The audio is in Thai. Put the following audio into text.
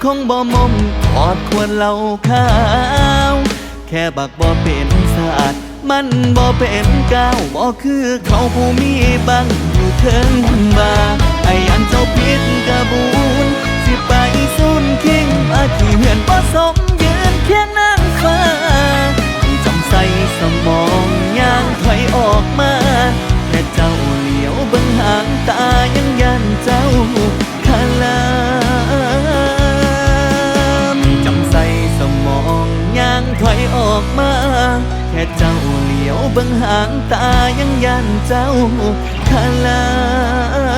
คงบ่มมถอดควรเหล่าขาวแค่บักบ่เป็นศาสตร์มันบ่เป็นก้าวบ่คือเขาผู้มีบังอยู่เทิงบ่าไอ้อันเจ้าผิดกระบูนสิไปสูนคิงอาขี้เหือนบ่สมยืนเคียงนางฟ้าจำใส่สมองย่างถอยออกมาแค่เจ้าเหลียวเบิ่งหางตายังยันเจ้าคาลามจำใส่สมองย่างถอยออกมาแค่เจ้าเหลียวเบิ่งหางตายังยันเจ้าคาลาม